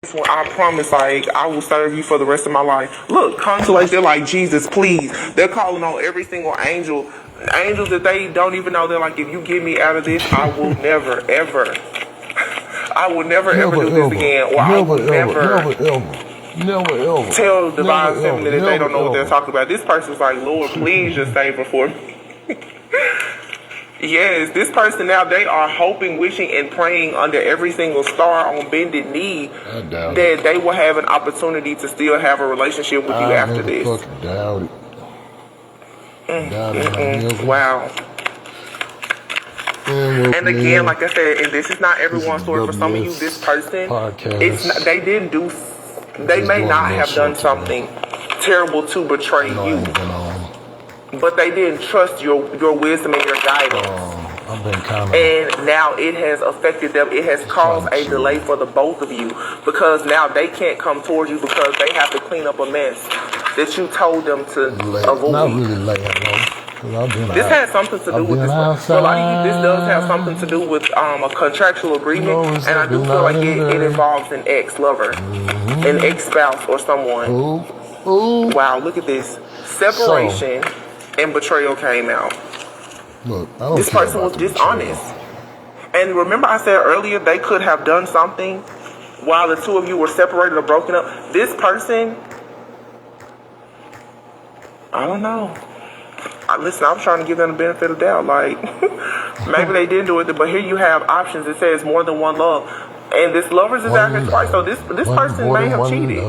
I promise, like, I will serve you for the rest of my life. Look, consolate, they're like, Jesus, please. They're calling on every single angel. Angels that they don't even know. They're like, if you get me out of this, I will never, ever. I will never, ever do this again. Or I will never tell the divine feminine that they don't know what they're talking about. This person's like, Lord, please just save her for me. Yes, this person now, they are hoping, wishing, and praying under every single star on bended knee that they will have an opportunity to still have a relationship with you after this. Doubt it. Wow. And again, like I said, and this is not everyone's story. For some of you, this person, it's not, they may not have done something terrible to betray you. But they didn't trust your wisdom and your guidance. And now it has affected them. It has caused a delay for the both of you. Because now they can't come towards you because they have to clean up a mess that you told them to avoid. Not really late, this has something to do with this. For a lot of you, this does have something to do with a contractual agreement. And I do feel like it involves an ex-lover, an ex-spouse, or someone. Wow, look at this. Separation and betrayal came out. Look, this person was dishonest. And remember I said earlier they could have done something while the two of you were separated or broken up. This person, I don't know. Listen, I'm trying to give them the benefit of the doubt. Like, maybe they didn't do it, but here you have options. It says more than one love. And this lover's is out here twice. So this person may have cheated.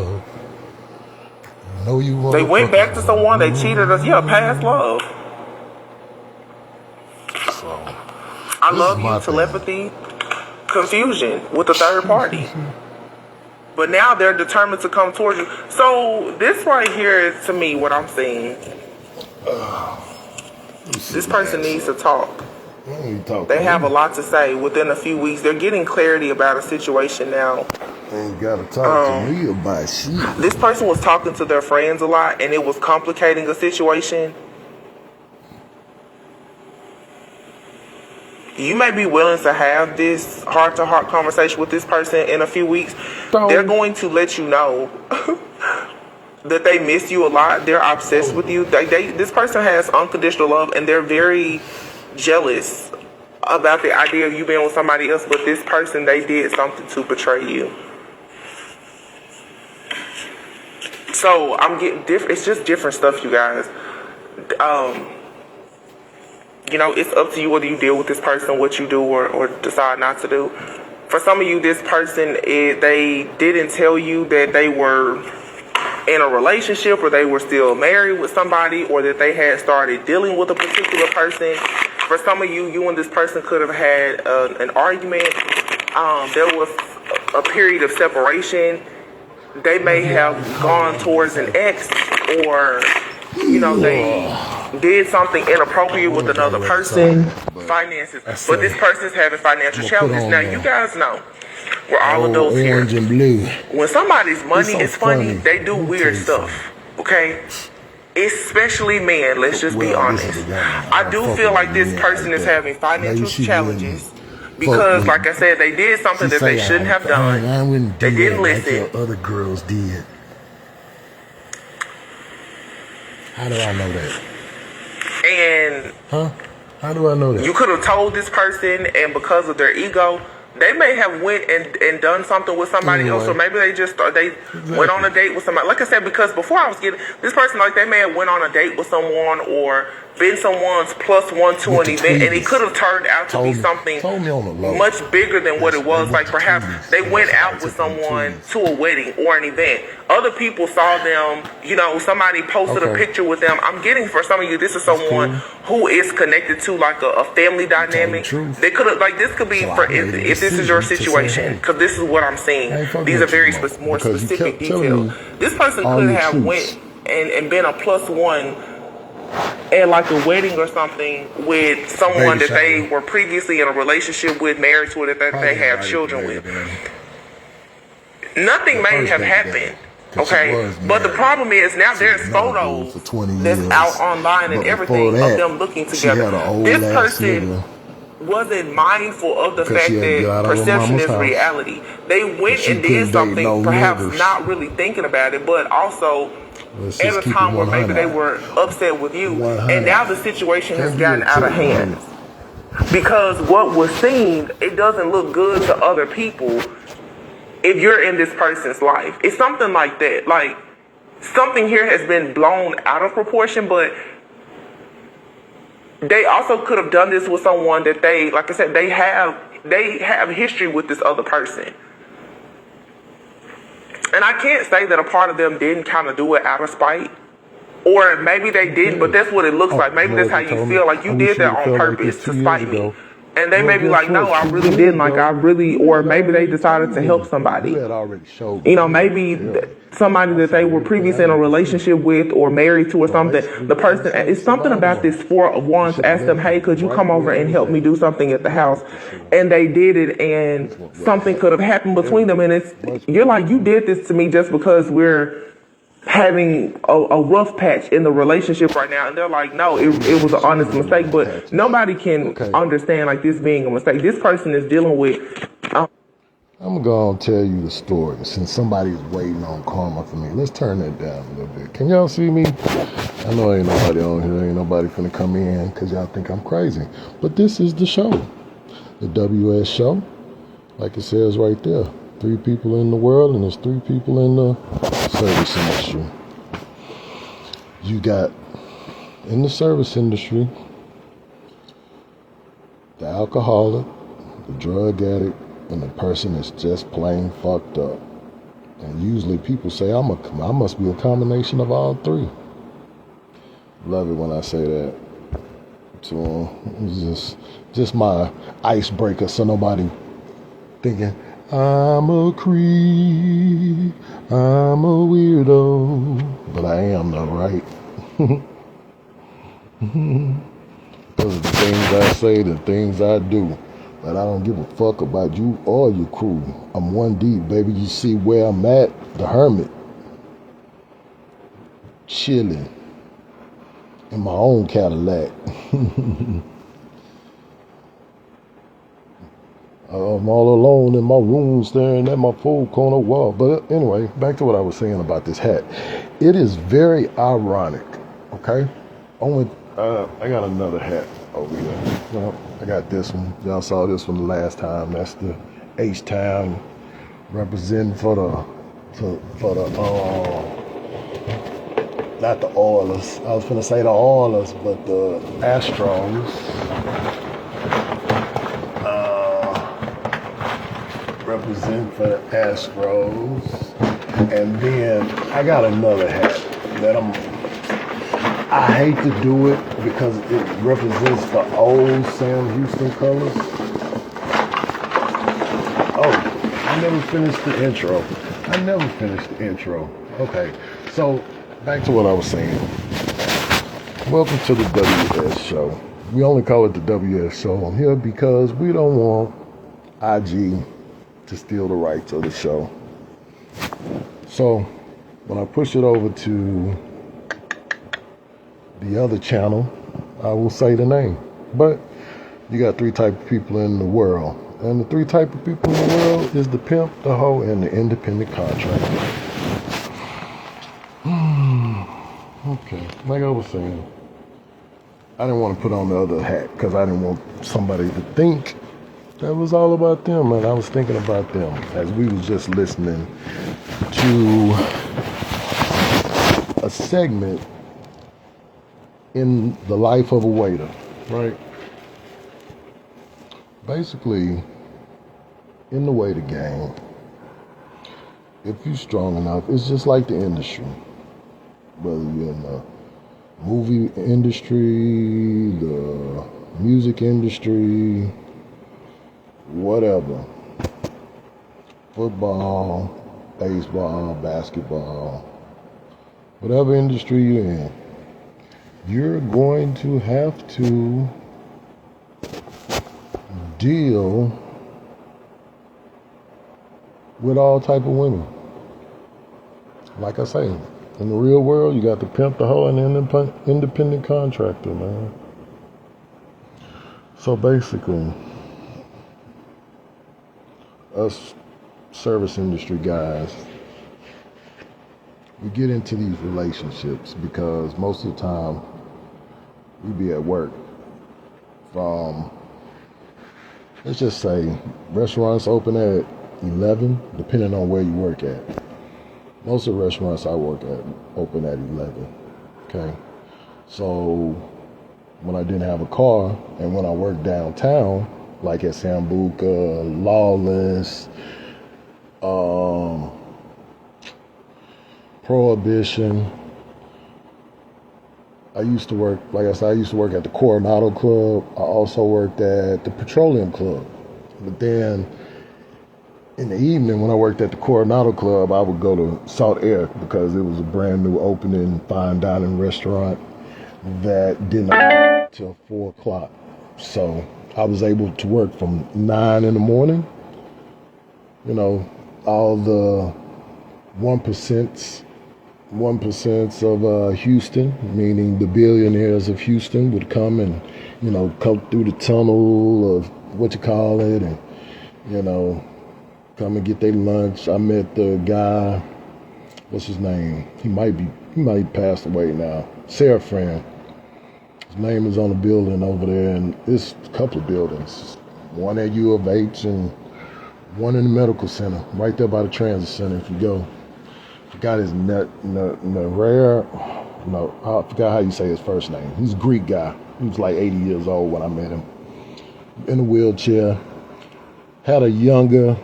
They went back to someone, they cheated us. Yeah, past love. I love you, telepathy, confusion with the third party. But now they're determined to come towards you. So this right here is, to me, what I'm seeing. This person needs to talk. They have a lot to say. Within a few weeks, they're getting clarity about a situation now. Ain't gotta talk to me about shit. This person was talking to their friends a lot, and it was complicating a situation. You may be willing to have this heart-to-heart conversation with this person in a few weeks. They're going to let you know that they miss you a lot. They're obsessed with you. This person has unconditional love, and they're very jealous about the idea of you being with somebody else. But this person, they did something to betray you. So I'm getting different. It's just different stuff, you guys. You know, it's up to you whether you deal with this person, what you do, or decide not to do. For some of you, this person, they didn't tell you that they were in a relationship or they were still married with somebody or that they had started dealing with a particular person. For some of you, you and this person could have had an argument. There was a period of separation. They may have gone towards an ex, or, you know, they did something inappropriate with another person. Finances. But this person's having financial challenges. Now, you guys know, we're all adults here. When somebody's money is funny, they do weird stuff. Okay? Especially men, let's just be honest. I do feel like this person is having financial challenges because, like I said, they did something that they shouldn't have done. They didn't listen. Other girls did. How do I know that? And how do I know that? You could have told this person, and because of their ego, they may have went and done something with somebody else, or maybe they went on a date with somebody. Like I said, because before I was getting this person, like they may have went on a date with someone or been someone's +1 to an event, and it could have turned out to be something much bigger than what it was. Like perhaps they went out with someone to a wedding or an event. Other people saw them, you know, somebody posted a picture with them. I'm getting, for some of you, this is someone who is connected to like a family dynamic. They could have, like, this could be for if this is your situation, because this is what I'm seeing. These are very more specific details. This person could have went and been a +1 at like a wedding or something with someone that they were previously in a relationship with, married to, that they have children with. Nothing may have happened. Okay, but the problem is now there's photos that's out online and everything of them looking together. This person wasn't mindful of the 'Cause fact she had to get out that of her perception mama's is house. reality. They went She and couldn't did date something, no perhaps niggers. not really thinking about it, but also Let's at just a keep time it where maybe they 100. were upset with you, 100. and now the situation has Can't gotten be out of upset, hand. Because what was seen, it doesn't look good to other people if you're in this person's life. It's something like that. Like, something here has been blown out of proportion, but they also could have done this with someone that they, like I said, they have history with this other person. And I can't say that a part of them didn't kind of do it out of spite. Or maybe they didn't, but that's what it looks like. Maybe that's how you feel. Like, you did that on purpose to spite me. And they may be like, no, I really didn't. Like, or maybe they decided to help somebody. You know, maybe somebody that they were previously in a relationship with or married to or something. The person, it's something about this Four of Wands. Ask them, hey, could you come over and help me do something at the house? And they did it, and something could have happened between them. And you're like, you did this to me just because we're having a rough patch in the relationship right now. And they're like, no, it was an honest mistake. But nobody can understand like this being a mistake. This person is dealing with I'm going to tell you the story since somebody's waiting on karma for me. Let's turn that down a little bit. Can y'all see me? I know ain't nobody on here. Ain't nobody finna come in because y'all think I'm crazy. But this is the show. The WS show. Like it says right there. 3 people in the world and there's 3 people in the service industry. You got in the service industry the alcoholic, the drug addict, and the person that's just plain fucked up. And usually people say I must be a combination of all 3. Love it when I say that. So it's just my icebreaker, so nobody thinking I'm a creep, I'm a weirdo, but I am though, right? Because of the things I say, the things I do. But I don't give a fuck about you or your crew. I'm one deep, baby. You see where I'm at? The hermit. Chilling. In my own Cadillac. I'm all alone in my room staring at my 4-corner wall. But anyway, back to what I was saying about this hat. It is very ironic, okay? I got another hat over here. Well, I got this one. Y'all saw this one the last time. That's the H-Town representing for the not the Oilers. I was gonna say the Oilers, but the Astros. Represent for the Astros. And then I got another hat that I hate to do it because it represents the old Sam Houston colors. Oh, I never finished the intro. Okay, so back to what I was saying. Welcome to the WS show. We only call it the WS show on here because we don't want IG to steal the rights of the show. So when I push it over to the other channel, I will say the name. But you got 3 types of people in the world. And the 3 types of people in the world is the pimp, the hoe, and the independent contractor. Okay, like I was saying, I didn't want to put on the other hat because I didn't want somebody to think that was all about them, and I was thinking about them as we was just listening to a segment in the life of a waiter, right? Basically, in the waiter game, if you're strong enough, it's just like the industry. Whether you're in the movie industry, the music industry, whatever, football, baseball, basketball, whatever industry you're in, you're going to have to deal with all type of women. Like I say, in the real world, you got the pimp, the hoe, and the independent contractor, man. So basically, us service industry guys, we get into these relationships because most of the time we be at work from, let's just say, restaurants open at 11, depending on where you work at. Most of the restaurants I work at open at 11, okay? So when I didn't have a car and when I worked downtown, like at Sambuca, Lawless, Prohibition, I used to work, like I said, I used to work at the Coronado Club. I also worked at the Petroleum Club. But then in the evening when I worked at the Coronado Club, I would go to Salt Air because it was a brand new opening fine dining restaurant that didn't open till 4 o'clock. So I was able to work from 9 in the morning. You know, all the 1% of Houston, meaning the billionaires of Houston, would come and, you know, come through the tunnel of what you call it, and, you know, come and get their lunch. I met the guy, what's his name? He might passed away now. Sarah Friend. His name is on the building over there, and it's a couple of buildings. One at U of H and one in the medical center, right there by the transit center if you go. I forgot his Narer. No, I forgot how you say his first name. He's a Greek guy. He was like 80 years old when I met him. In a wheelchair. Had a younger,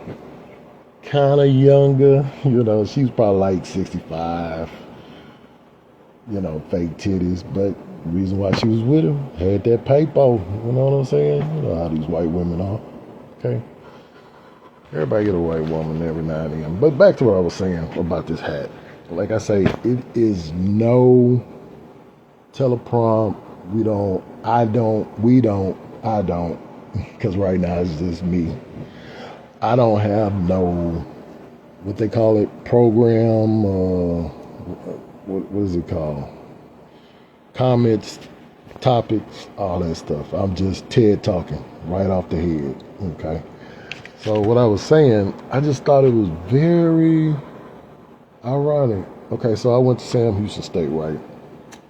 kind of younger, you know, she was probably like 65. You know, fake titties. But the reason why she was with him, had that paper. You know what I'm saying? You know how these white women are. Okay? Everybody get a white woman every now and then. But back to what I was saying about this hat. Like I say, it is no teleprompt. I don't. Because right now it's just me. I don't have no, what they call it, program, what is it called? Comments, topics, all that stuff. I'm just TED talking right off the head, okay? So what I was saying, I just thought it was very ironic. Okay, so I went to Sam Houston State, right?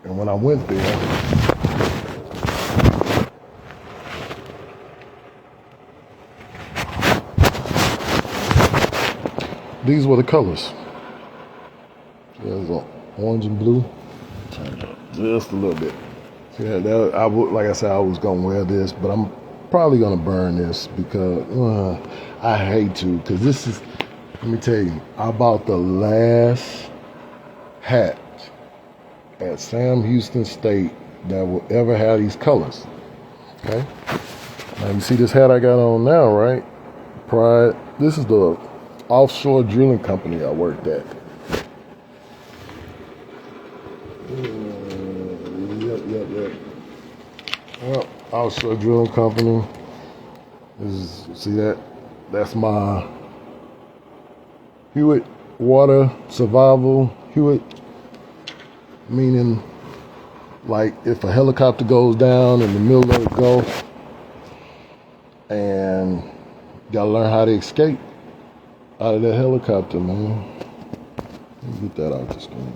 And when I went there, these were the colors. There's orange and blue. Turn it up just a little bit. Yeah, like I said, I was gonna wear this, but I'm probably gonna burn this because I hate to. Because this is, let me tell you, I bought the last hat at Sam Houston State that will ever have these colors. Okay. Now you see this hat I got on now, right? Pride. This is the offshore drilling company I worked at. Yep. Well, offshore drilling company. See that? That's my Hewitt water survival Hewitt. Meaning, like if a helicopter goes down in the middle of the Gulf, and you gotta learn how to escape out of that helicopter, man. Let me get that out the screen.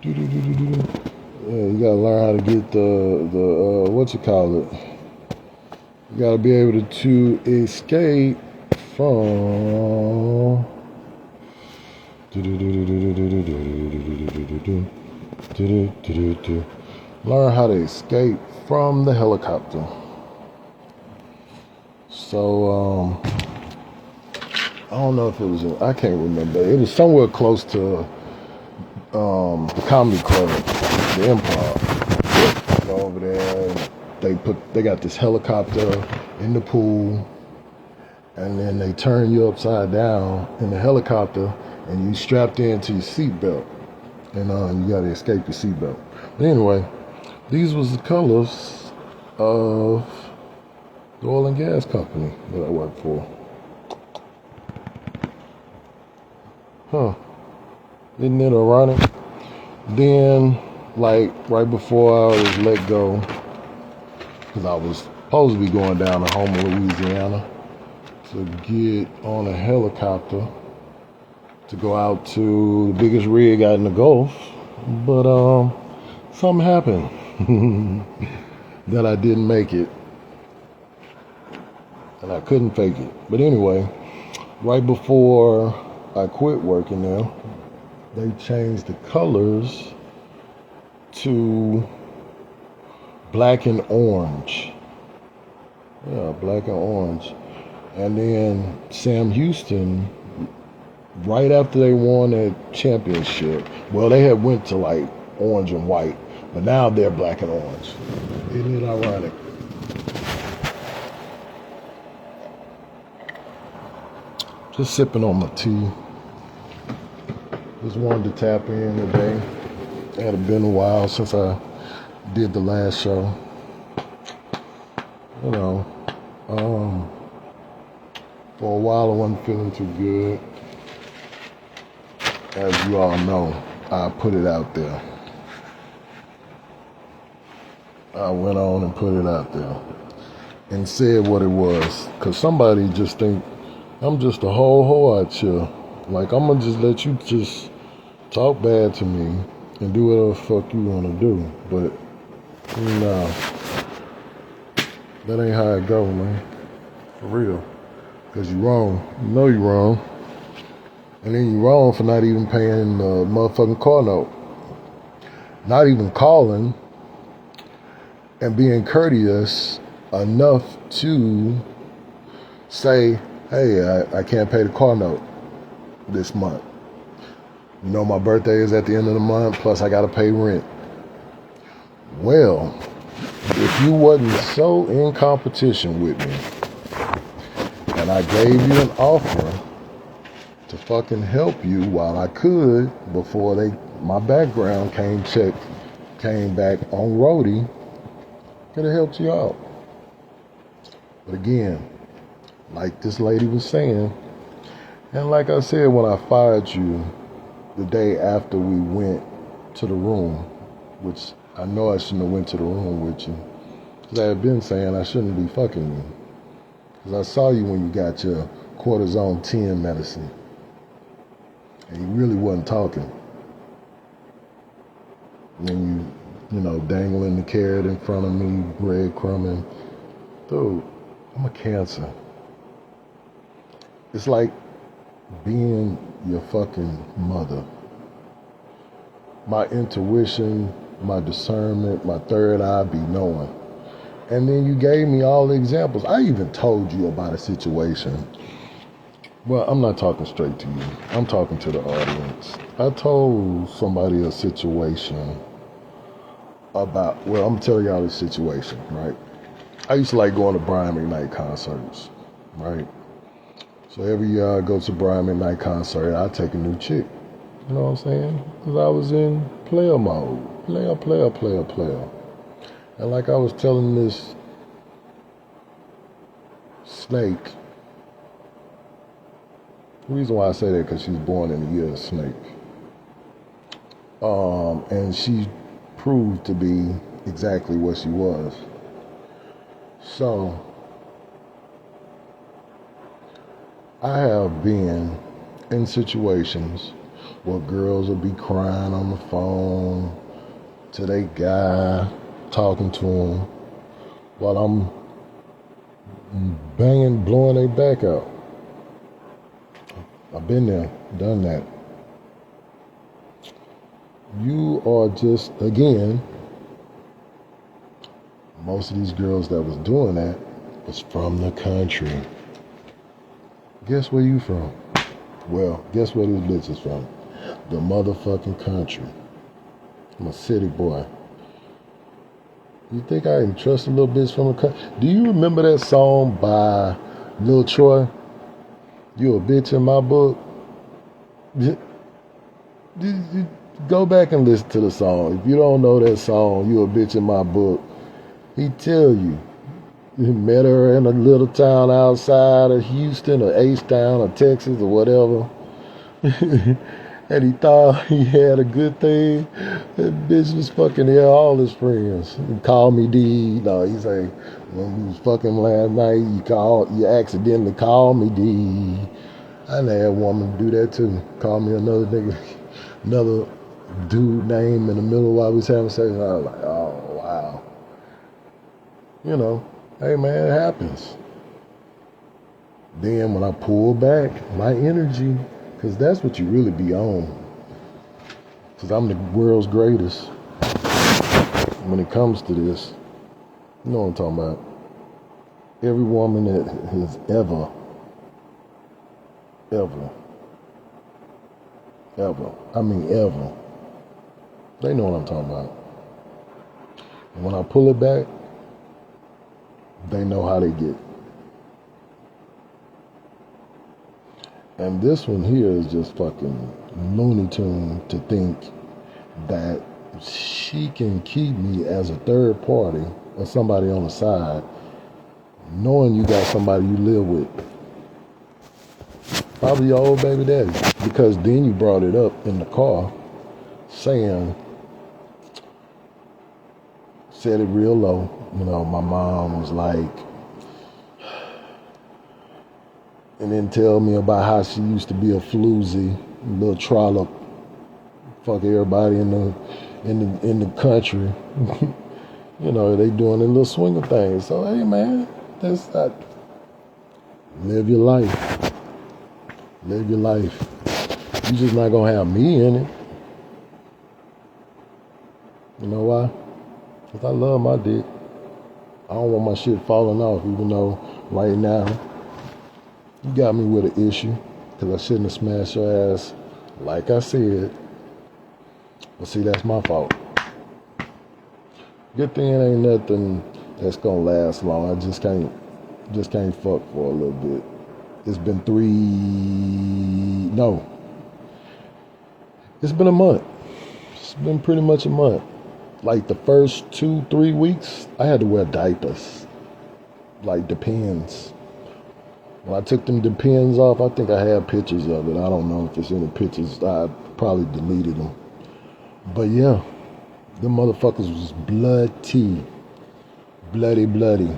Yeah, you gotta learn how to get the what you call it. You gotta be able to escape from. Learn how to escape from the helicopter. So I don't know if it was I can't remember. It was somewhere close to the comedy club, the Improv. Go over there. They got this helicopter in the pool, and then they turn you upside down in the helicopter, and you strapped into your seatbelt, and you got to escape your seatbelt. But anyway, these was the colors of the oil and gas company that I worked for. Isn't it ironic? Then, like right before I was let go, because I was supposed to be going down to Houma, Louisiana to get on a helicopter to go out to the biggest rig out in the Gulf. But something happened that I didn't make it. And I couldn't fake it. But anyway, right before I quit working there, they changed the colors to black and orange. Yeah, black and orange. And then Sam Houston, right after they won that championship, well, they had went to like orange and white, but now they're black and orange. Isn't it ironic? Just sipping on my tea. Just wanted to tap in today. It had been a while since I did the last show. You know, for a while I wasn't feeling too good. As you all know, I put it out there. I went on and put it out there and said what it was. Because somebody just think I'm just a whole hoe out here. Like, I'm going to just let you just talk bad to me and do whatever the fuck you want to do. But, nah, that ain't how it go, man. For real. Because you wrong. You know you wrong. And then you wrong for not even paying the motherfucking car note. Not even calling and being courteous enough to say, hey, I can't pay the car note this month. You know my birthday is at the end of the month, plus I gotta pay rent. Well, if you wasn't so in competition with me, and I gave you an offer to fucking help you while I could before my background came back on roadie, could have helped you out. But again, like this lady was saying, and like I said when I fired you the day after we went to the room, which I know I shouldn't have went to the room with you, because I had been saying I shouldn't be fucking you. Because I saw you when you got your cortisone 10 medicine. And you really wasn't talking. And then you know, dangling the carrot in front of me, breadcrumbing. Dude, I'm a Cancer. It's like being your fucking mother. My intuition, my discernment, my third eye be knowing. And then you gave me all the examples. I even told you about a situation. Well, I'm not talking straight to you. I'm talking to the audience. I told somebody a situation about, well, I'm telling y'all this situation, right? I used to like going to Brian McKnight concerts, right? So every year I go to Brian McKnight concert, I take a new chick. You know what I'm saying? Because I was in player mode. Player. And like I was telling this snake, the reason why I say that because she's born in the year of snake. And she proved to be exactly what she was. So, I have been in situations where girls will be crying on the phone to their guy, talking to him, while I'm blowing their back out. I've been there, done that. You are just, again, most of these girls that was doing that was from the country. Guess where you from? Well, guess where this bitch is from? The motherfucking country. I'm a city boy. You think I can trust a little bitch from the country? Do you remember that song by Lil Troy? You a bitch in my book? Go back and listen to the song. If you don't know that song, You a Bitch in My Book, he tell you. He met her in a little town outside of Houston or H-Town or Texas or whatever. And he thought he had a good thing. That bitch was fucking here, all his friends. He called me D. No, he say, when we was fucking last night, you accidentally called me D. I done had a woman do that too. Call me another nigga, another dude name in the middle while we was having sex. And I was like, oh, wow. You know, hey man, it happens. Then when I pull back my energy, because that's what you really be on. Because I'm the world's greatest when it comes to this. You know what I'm talking about. Every woman that has ever, they know what I'm talking about. And when I pull it back, they know how they get. And this one here is just fucking Looney Tune to think that she can keep me as a third party or somebody on the side, knowing you got somebody you live with. Probably your old baby daddy. Because then you brought it up in the car saying, said it real low. You know, my mom was like, and then tell me about how she used to be a floozy, little trollop, fuck everybody in the country. You know, they doing their little swinger thing. So hey man, that's not, live your life. Live your life. You just not gonna have me in it. You know why? Because I love my dick. I don't want my shit falling off, even though right now you got me with an issue, because I shouldn't have smashed your ass like I said. But see, that's my fault. Good thing it ain't nothing that's gonna last long. I just can't fuck for a little bit. It's been it's been a month. It's been pretty much a month. Like the first 2-3 weeks, I had to wear diapers. Like Depends. When I took them Depends off, I think I had pictures of it. I don't know if there's any pictures. I probably deleted them. But yeah, them motherfuckers was bloody. Bloody.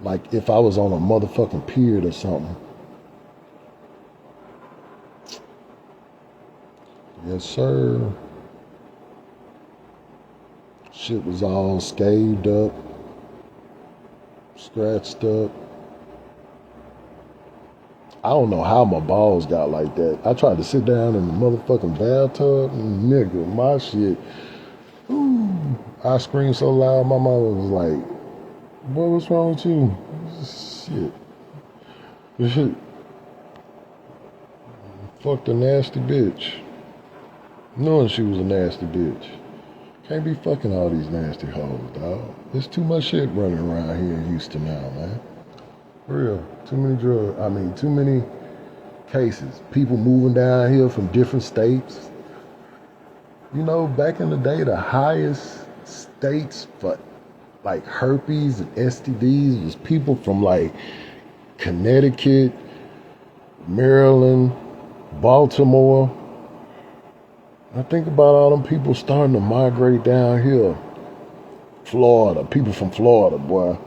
Like if I was on a motherfucking period or something. Yes, sir. Shit was all scaved up, scratched up. I don't know how my balls got like that. I tried to sit down in the motherfucking bathtub, and nigga, my shit. Ooh, I screamed so loud, my mama was like, "Boy, what's wrong with you?" Shit. Fucked a nasty bitch. Knowing she was a nasty bitch. Can't be fucking all these nasty hoes, dog. There's too much shit running around here in Houston now, man. For real. Too many cases. People moving down here from different states. You know, back in the day, the highest states for like herpes and STDs was people from like Connecticut, Maryland, Baltimore. I think about all them people starting to migrate down here. Florida, people from Florida, boy.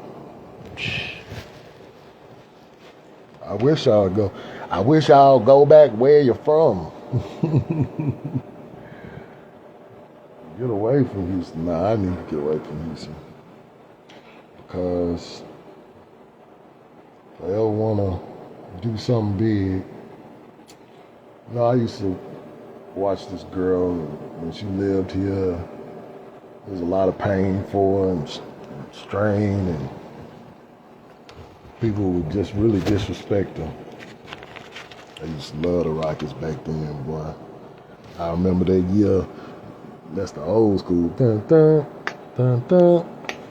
I wish y'all go back where you're from. Get away from Houston. Nah, I need to get away from Houston. Because if I ever want to do something big, you know, I used to watch this girl when she lived here. There was a lot of pain for her and strain, and people would just really disrespect her. I used to love the Rockets back then, boy. I remember that year. That's the old school. Dun dun dun dun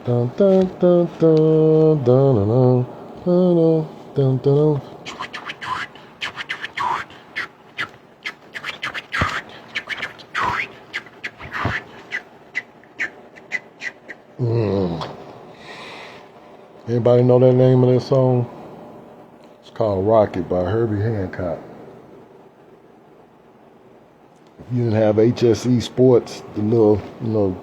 dun dun dun dun dun dun dun dun. Anybody know that name of that song? It's called Rocket by Herbie Hancock. You didn't have HSE Sports, the little,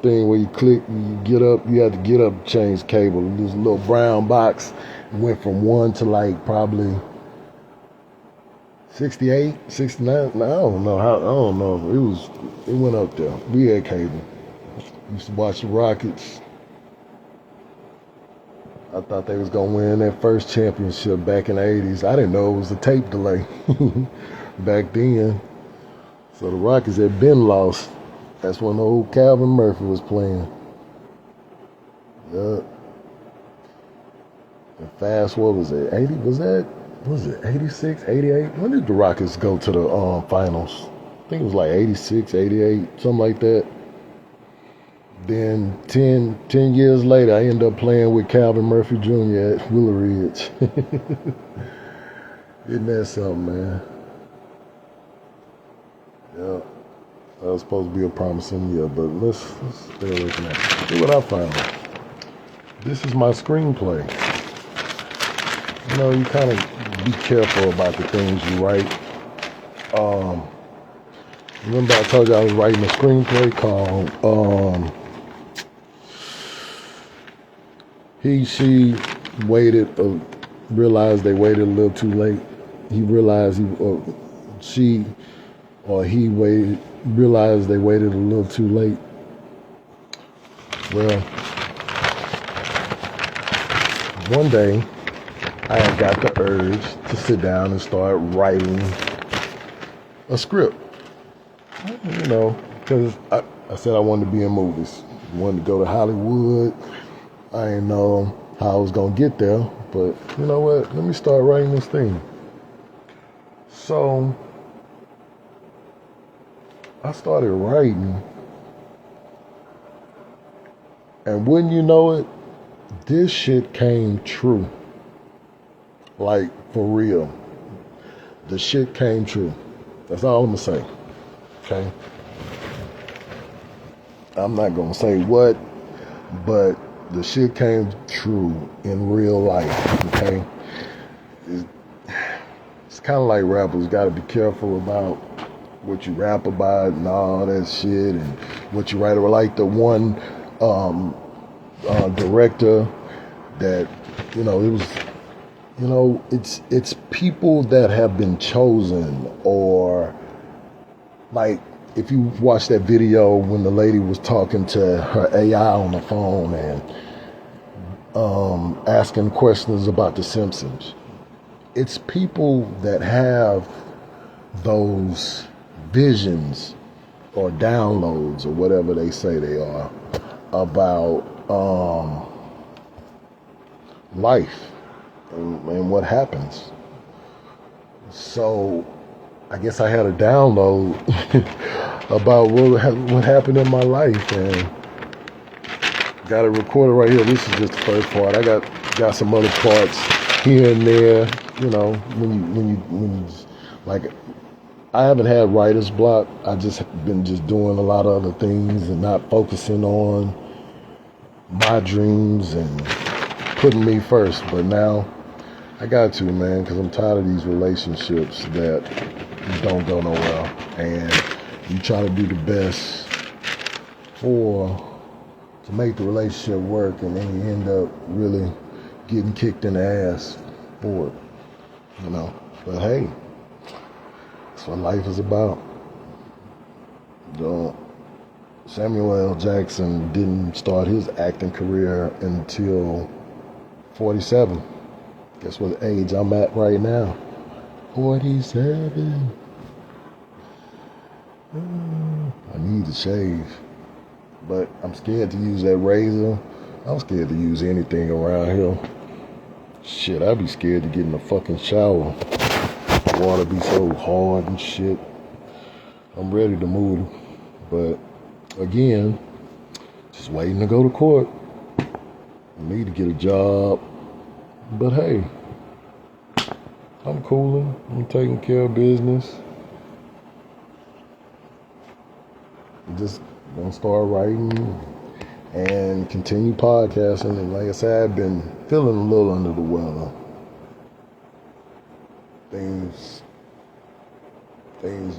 thing where you click, you get up, you had to get up to change cable. This little brown box went from 1 to like probably 68, 69. I don't know how. I don't know. It went up there. We had cable. Used to watch the Rockets. I thought they was gonna win that first championship back in the 80s. I didn't know it was a tape delay back then. So the Rockets had been lost. That's when old Calvin Murphy was playing. Yeah. And fast, what was it? 80? Was it 86, 88? When did the Rockets go to the finals? I think it was like 86, 88, something like that. Then 10 years later, I ended up playing with Calvin Murphy Jr. at Willow Ridge. Isn't that something, man? Yeah. That was supposed to be a promising year, but let's stay away from that. See what I found. This is my screenplay. You kind of be careful about the things you write. Remember I told you I was writing a screenplay called She waited, realized they waited a little too late. He realized realized they waited a little too late. Well, one day I had got the urge to sit down and start writing a script. Because I said I wanted to be in movies. I wanted to go to Hollywood. I didn't know how I was going to get there, but you know what? Let me start writing this thing. So I started writing, and wouldn't you know it, this shit came true. Like, for real. The shit came true. That's all I'm going to say. Okay? I'm not going to say what, but the shit came true in real life. Okay? It's kind of like rappers. Got to be careful about what you rap about and all that shit and what you write. Or like the one director that, it was, it's people that have been chosen, or like if you watch that video when the lady was talking to her AI on the phone and asking questions about The Simpsons. It's people that have those visions or downloads or whatever they say they are about life and what happens. So I guess I had a download about what happened in my life, and got it recorded right here. This is just the first part. I got some other parts here and there. When you like, I haven't had writer's block. I just been doing a lot of other things and not focusing on my dreams and putting me first. But now I got to, man, because I'm tired of these relationships that don't go nowhere, and you try to do the best to make the relationship work, and then you end up really getting kicked in the ass for it, But hey, that's what life is about. Samuel L. Jackson didn't start his acting career until 47. Guess what age I'm at right now? 47. I need to shave, but I'm scared to use that razor. I'm scared to use anything around here. Shit, I'd be scared to get in the fucking shower. The water be so hard and shit. I'm ready to move, but again, just waiting to go to court. I need to get a job, but hey, I'm cooling. I'm taking care of business. I'm just gonna start writing and continue podcasting. And like I said, I've been feeling a little under the weather. Things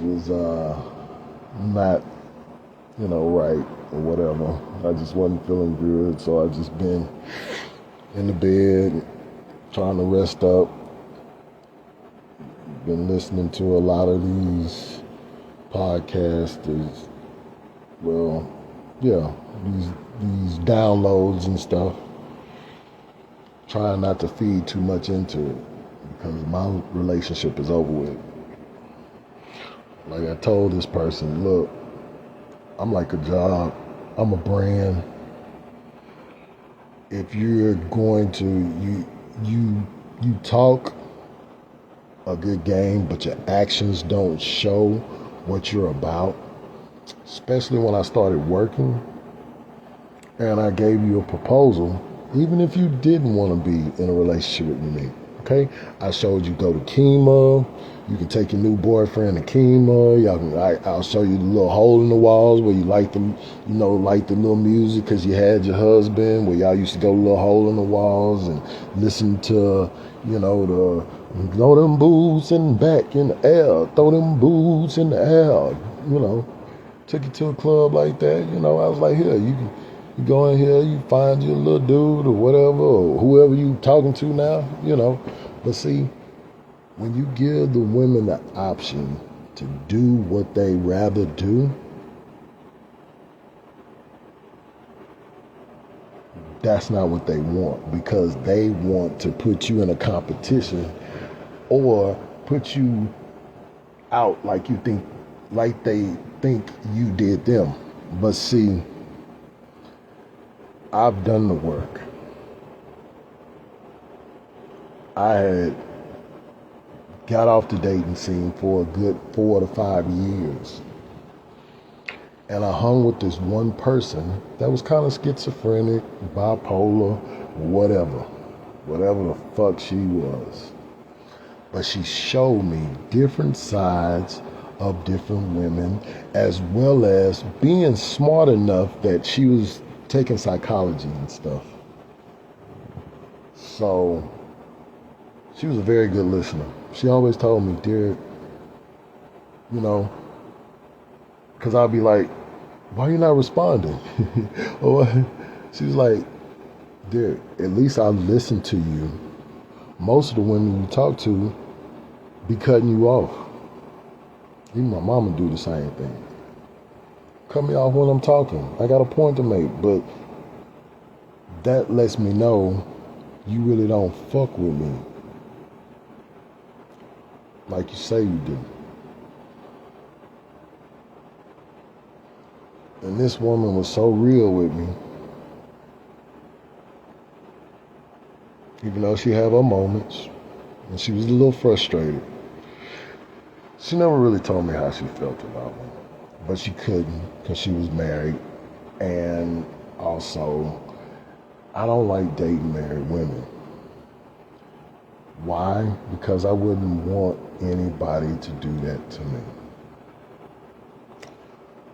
was not, right or whatever. I just wasn't feeling good, so I just been in the bed trying to rest up. Been listening to a lot of these podcasters. Well, yeah, these downloads and stuff. Trying not to feed too much into it because my relationship is over with. Like I told this person, look, I'm like a job. I'm a brand. If you're going to you talk a good game, but your actions don't show what you're about. Especially when I started working and I gave you a proposal, even if you didn't want to be in a relationship with me, okay? I showed you go to Kima. You can take your new boyfriend to Kima. I'll show you the little hole in the walls where you like them, like the little music because you had your husband, where y'all used to go to the little hole in the walls and listen to, the throw them boots in back in the air, throw them boots in the air, Took you to a club like that, I was like, here, you go in here, you find your little dude or whatever, or whoever you talking to now, But see, when you give the women the option to do what they rather do, that's not what they want, because they want to put you in a competition or put you out like they think you did them. But see, I've done the work. I had got off the dating scene for a good 4 to 5 years. And I hung with this one person that was kind of schizophrenic, bipolar, whatever the fuck she was. But she showed me different sides of different women, as well as being smart enough that she was taking psychology and stuff. So she was a very good listener. She always told me, dear, because I'll be like, why are you not responding? Or she was like, dear, at least I listen to you. Most of the women you talk to be cutting you off. Even my mama do the same thing. Cut me off when I'm talking. I got a point to make, but that lets me know you really don't fuck with me like you say you do. And this woman was so real with me. Even though she had her moments and she was a little frustrated. She never really told me how she felt about me. But she couldn't because she was married. And also, I don't like dating married women. Why? Because I wouldn't want anybody to do that to me.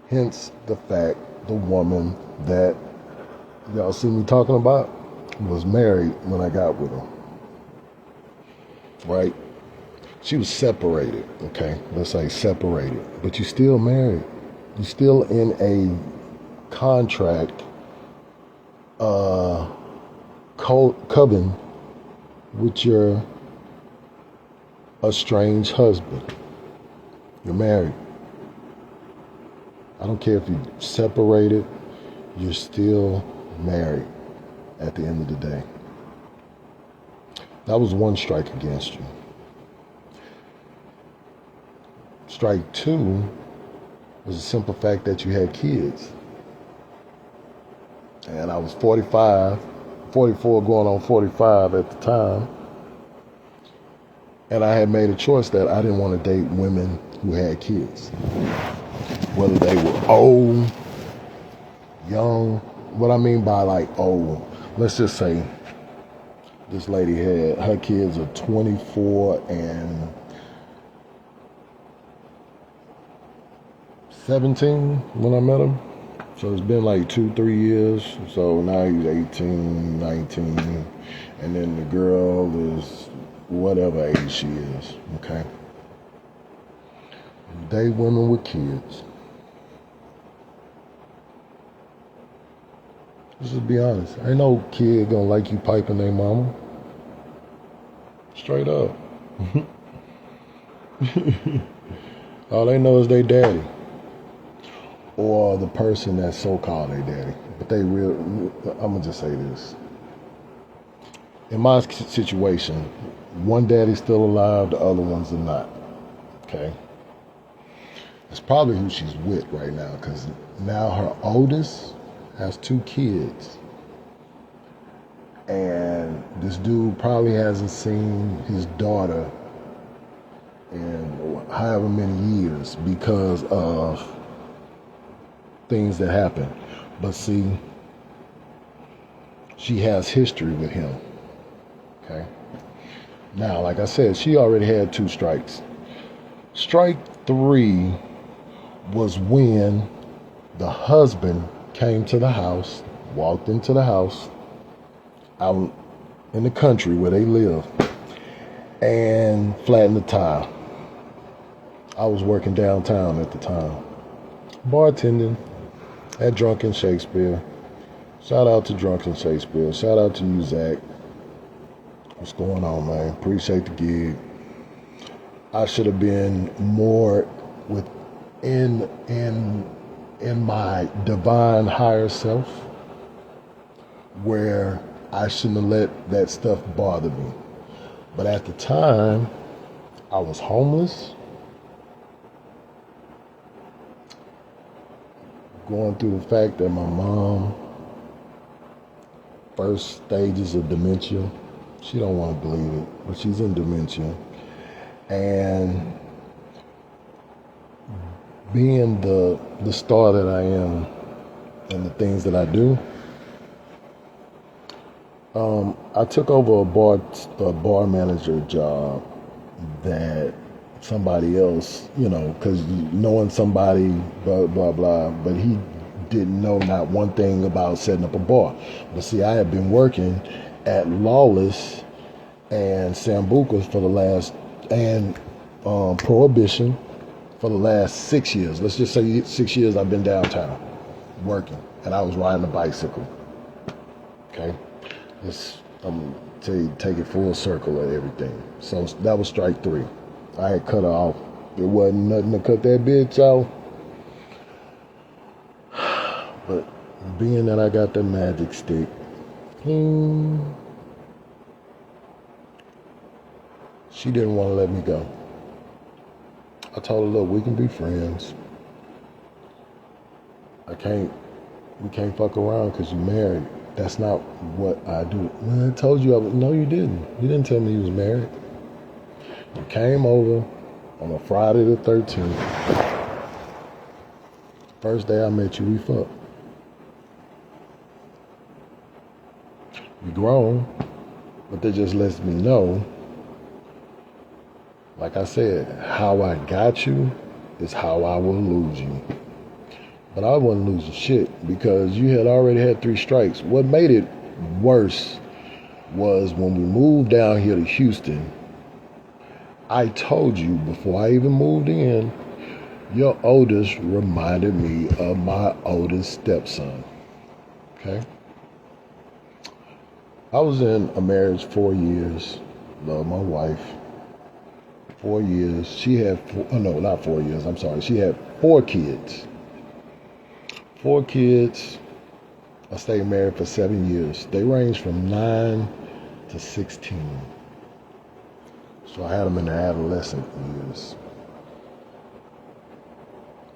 Hence the fact the woman that y'all see me talking about was married when I got with her. Right? She was separated, okay? Let's say separated. But you still married. You're still in a contract, coven with your estranged husband. You're married. I don't care if you're separated, you're still married at the end of the day. That was one strike against you. Strike two was the simple fact that you had kids. And I was 44 going on 45 at the time. And I had made a choice that I didn't want to date women who had kids. Whether they were old, young. What I mean by like old, let's just say this lady had, her kids are 24 and 17 when I met him. So it's been like 2-3 years. So now he's 18, 19. And then the girl is whatever age she is, okay? Date women with kids. Let's just be honest. Ain't no kid gonna like you piping their mama. Straight up. All they know is they daddy. Or the person that's so-called they daddy. But they real, I'm gonna just say this. In my situation, one daddy's still alive, the other ones are not. Okay? It's probably who she's with right now, because now her oldest has 2 kids. And this dude probably hasn't seen his daughter in however many years because of things that happen. But see, she has history with him. Okay? Now, like I said, she already had 2 strikes. Strike 3 was when the husband came to the house, walked into the house, out in the country where they live, and flattened the tire. I was working downtown at the time, bartending at Drunken Shakespeare. Shout out to Drunken Shakespeare. Shout out to you, Zach. What's going on, man? Appreciate the gig. I should have been more within in my divine higher self, where I shouldn't have let that stuff bother me. But at the time, I was homeless, going through the fact that my mom, first stages of dementia. She don't want to believe it, but she's in dementia. And being the star that I am and the things that I do, I took over a bar manager job that somebody else, because knowing somebody, blah, blah, blah, but he didn't know not one thing about setting up a bar. But see, I had been working at Lawless and Sambuca's for the last, and Prohibition for the last 6 years. Let's just say 6 years I've been downtown working, and I was riding a bicycle. Okay? I'm going to tell you, take it full circle at everything. So that was strike 3. I had cut her off. There wasn't nothing to cut that bitch off. But being that I got the magic stick, she didn't want to let me go. I told her, look, we can be friends. We can't fuck around because you're married. That's not what I do. Man, I told you no, you didn't. You didn't tell me you was married. You came over on a Friday the 13th. First day I met you, we fucked. We grown, but that just lets me know, like I said, how I got you is how I will lose you. But I wasn't losing shit because you had already had 3 strikes. What made it worse was when we moved down here to Houston, I told you before I even moved in, your oldest reminded me of my oldest stepson. Okay? I was in a marriage 4 years, love my wife. 4 years. She had, not 4 years, I'm sorry. She had 4 kids. 4 kids. I stayed married for 7 years. They ranged from 9 to 16. So I had them in their adolescent years.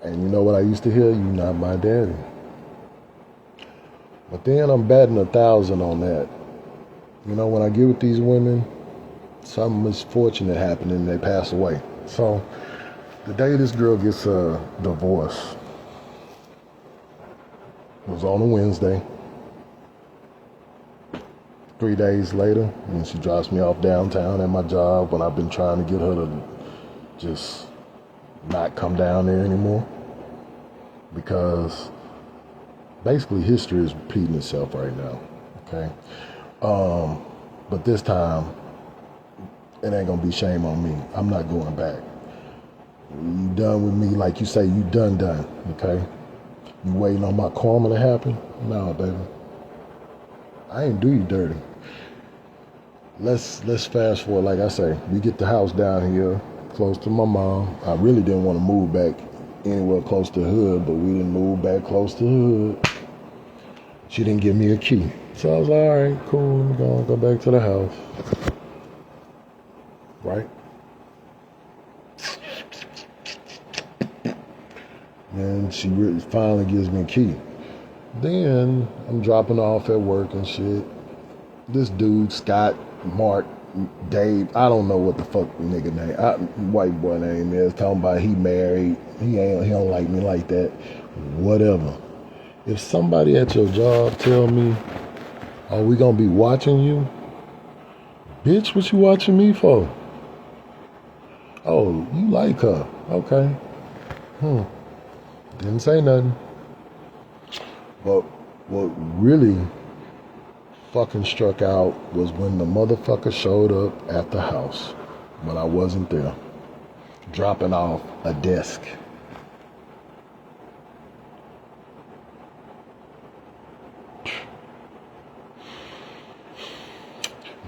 And you know what I used to hear? You not my daddy. But then I'm batting 1,000 on that. When I get with these women, some misfortunate happened and they pass away. So the day this girl gets a divorce, it was on a Wednesday. 3 days later, and she drops me off downtown at my job when I've been trying to get her to just not come down there anymore. Because basically history is repeating itself right now. Okay? But this time, it ain't gonna be shame on me. I'm not going back. You done with me, like you say, you done, okay? You waiting on my karma to happen? No, baby. I ain't do you dirty. Let's fast forward. Like I say, we get the house down here, close to my mom. I really didn't want to move back anywhere close to the hood, but we didn't move back close to the hood. She didn't give me a key. So I was like, all right, cool, I'm gonna go back to the house. Right? And she finally gives me a key. Then I'm dropping off at work and shit. This dude, Scott, Mark, Dave, I don't know what the fuck the nigga name, white boy name is, talking about he married, he don't like me like that, whatever. If somebody at your job tell me, "Oh, we gonna be watching you," bitch, what you watching me for? Oh, you like her, okay. Didn't say nothing. But what really fucking struck out was when the motherfucker showed up at the house when I wasn't there, dropping off a desk.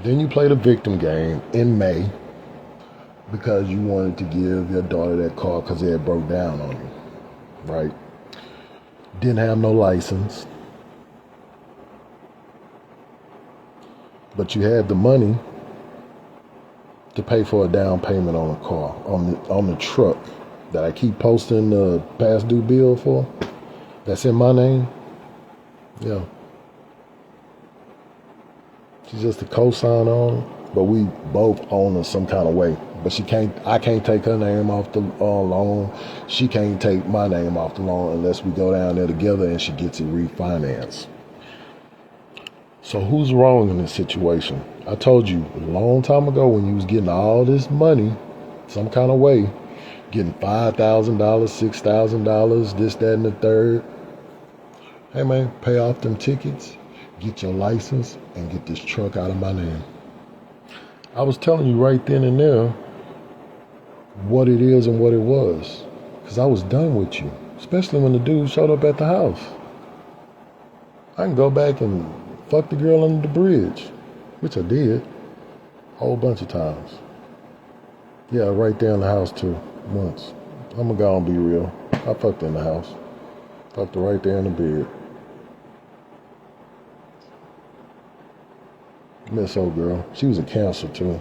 Then you play the victim game in May because you wanted to give your daughter that car because it had broke down on you, right? Didn't have no license, but you had the money to pay for a down payment on a car, on the truck that I keep posting the past due bill for. That's in my name. Yeah. She's just a co-sign on it, but we both own her some kind of way. But I can't take her name off the loan. She can't take my name off the loan unless we go down there together and she gets it refinanced. So who's wrong in this situation? I told you a long time ago when you was getting all this money, some kind of way, getting $5,000, $6,000, this, that, and the third. Hey man, pay off them tickets, get your license, and get this truck out of my name. I was telling you right then and there what it is and what it was, because I was done with you, especially when the dude showed up at the house. I can go back and fuck the girl under the bridge, which I did a whole bunch of times. Yeah, right there in the house too, once. I'm gonna go and be real. I fucked in the house. Fucked her right there in the bed. Miss old girl. She was a cancer too.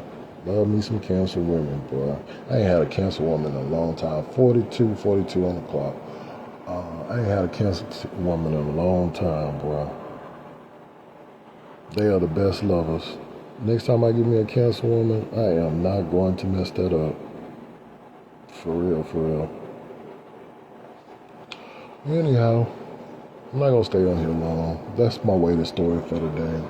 Love me some cancer women, boy. I ain't had a cancer woman in a long time. 42 on the clock. I ain't had a cancer woman in a long time, boy. They are the best lovers. Next time I get me a cancer woman, I am not going to mess that up. For real, for real. Anyhow, I'm not gonna stay on here long. That's my weighted story for the day.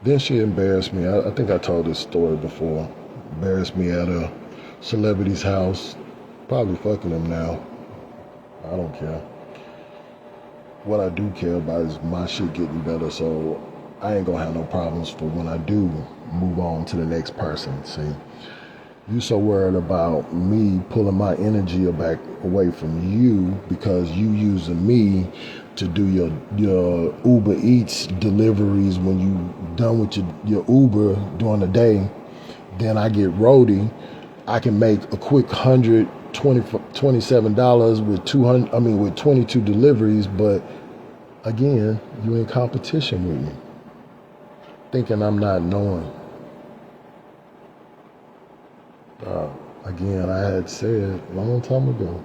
Then she embarrassed me. I think I told this story before. Embarrassed me at a celebrity's house. Probably fucking him now. I don't care. What I do care about is my shit getting better, so I ain't gonna have no problems for when I do move on to the next person. See, you so worried about me pulling my energy back away from you because you using me to do your Uber Eats deliveries when you done with your Uber during the day. Then I get roadie. I can make a quick $27 with 22 deliveries, but again, you in competition with me. Thinking I'm not knowing. Again, I had said a long time ago,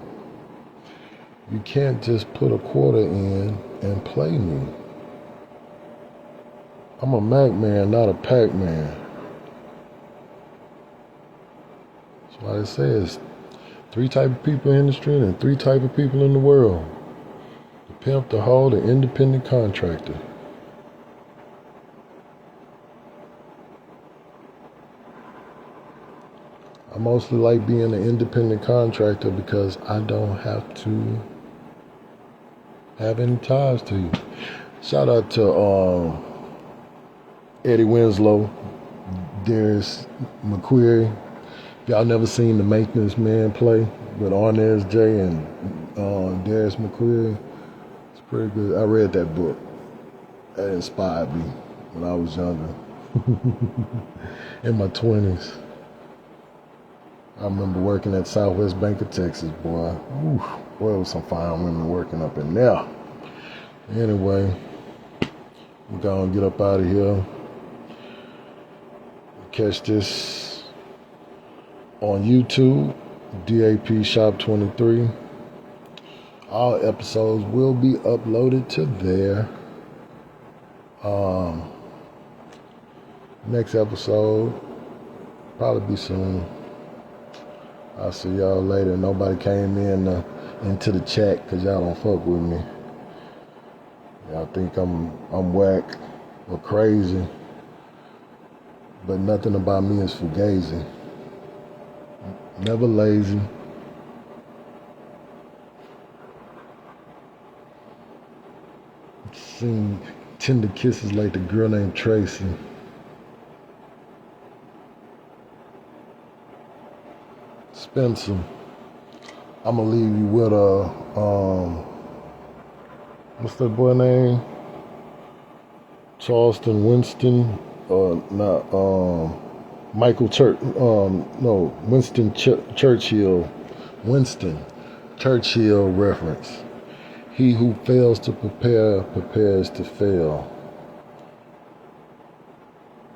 you can't just put a quarter in and play me. I'm a Mac man, not a Pac man. That's why it says 3 type of people in the street and 3 type of people in the world. The pimp, the hoe, the independent contractor. I mostly like being an independent contractor because I don't have to have any ties to you. Shout out to Eddie Winslow, Darius McQuarrie. If y'all never seen The Maintenance Man play with Arnez J and Darius McQuarrie, it's Pretty good. I read that book. That inspired me when I was younger. In my 20s. I remember working at Southwest Bank of Texas, boy. Ooh, boy, there was some fine women working up in there. Anyway, we're gonna get up out of here. Catch this on YouTube, DAP Shop 23. All episodes will be uploaded to there. Next episode probably be soon. I'll see y'all later. Nobody came into the chat because y'all don't fuck with me. Y'all think I'm whack or crazy, but nothing about me is fugazi. Never lazy. Seen tender kisses like the girl named Tracy. Spencer, I'm gonna leave you with what's that boy name? Charleston Winston, Michael Church, no, Winston Churchill, Winston Churchill reference. He who fails to prepare, prepares to fail.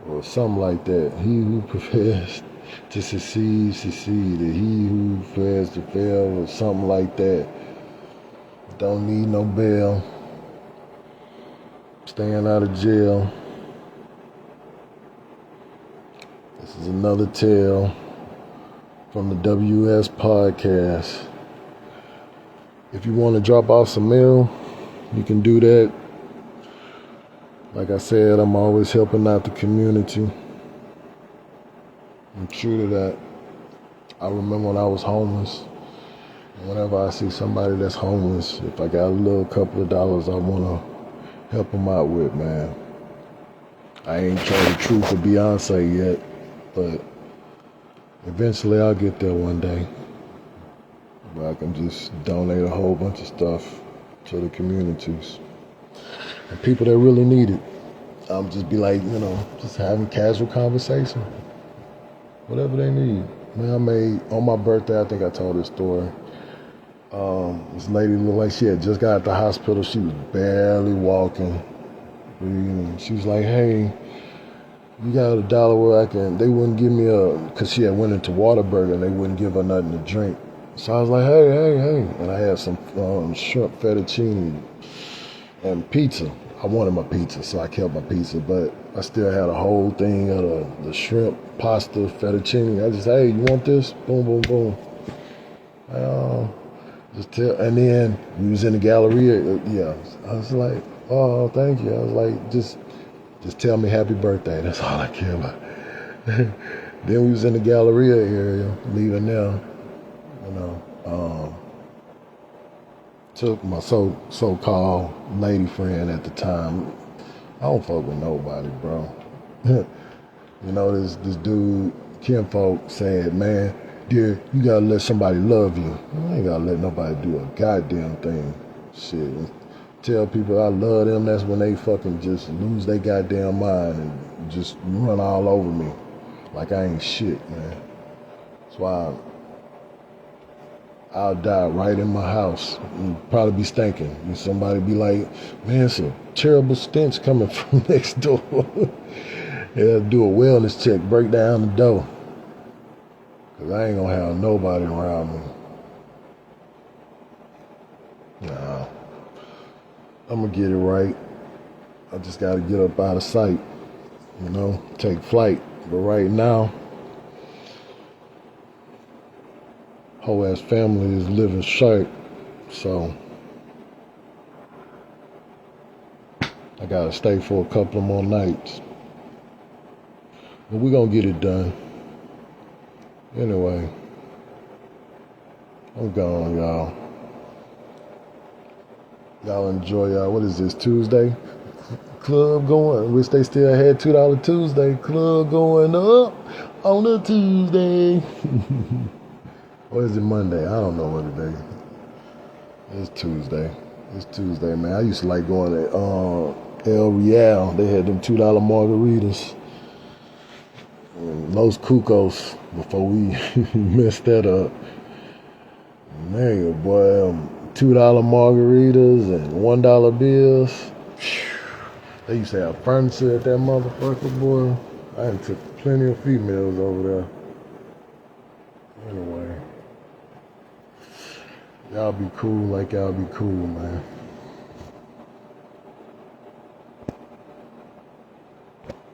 Or something like that. He who prepares to succeed, succeeded. He who prepares to fail, or something like that. Don't need no bail. Staying out of jail. This is another tale from the WS Podcast. If you want to drop off some mail, you can do that. Like I said, I'm always helping out the community. I'm true to that. I remember when I was homeless. And whenever I see somebody that's homeless, if I got a little couple of dollars I want to help them out with, man. I ain't told the truth to Beyonce yet, but eventually I'll get there one day. Where I can just donate a whole bunch of stuff to the communities and people that really need it. I'll just be like, just having casual conversation. Whatever they need. Man, I made, on my birthday, I think I told this story. This lady looked like she had just got out the hospital. She was barely walking. She was like, hey, you got $1 where they wouldn't give me because she had went into Whataburger and they wouldn't give her nothing to drink. So I was like, hey. And I had some shrimp fettuccine and pizza. I wanted my pizza, so I kept my pizza, but I still had a whole thing of the shrimp, pasta, fettuccine. I just, hey, you want this? Boom, boom, boom. And then we was in the Galleria. Yeah, I was like, oh, thank you. I was like, just tell me happy birthday. That's all I care about. Then we was in the Galleria area, leaving there. Took my so-called lady friend at the time. I don't fuck with nobody, bro. This dude, Kinfolk, said, man, dear, you gotta let somebody love you. I ain't gotta let nobody do a goddamn thing. Shit. Tell people I love them, that's when they fucking just lose their goddamn mind and just run all over me like I ain't shit, man. That's why I'll die right in my house and probably be stinking. And somebody be like, man, it's a terrible stench coming from next door. Yeah, do a wellness check, break down the door. Because I ain't going to have nobody around me. Nah. I'm going to get it right. I just got to get up out of sight. Take flight. But right now, whole ass family is living sharp, so I gotta stay for a couple of more nights. But we're gonna get it done. Anyway, I'm gone, y'all. Y'all enjoy y'all. What is this, Tuesday? Club going. Wish they still had $2 Tuesday. Club going up on a Tuesday. Or is it Monday? I don't know what it is. It's Tuesday. It's Tuesday, man. I used to like going to El Real. They had them $2 margaritas. And Los Cucos before we messed that up. Man, boy, $2 margaritas and $1 bills. They used to have furniture at that motherfucker, boy. I done took plenty of females over there. Anyway, y'all be cool like y'all be cool, man.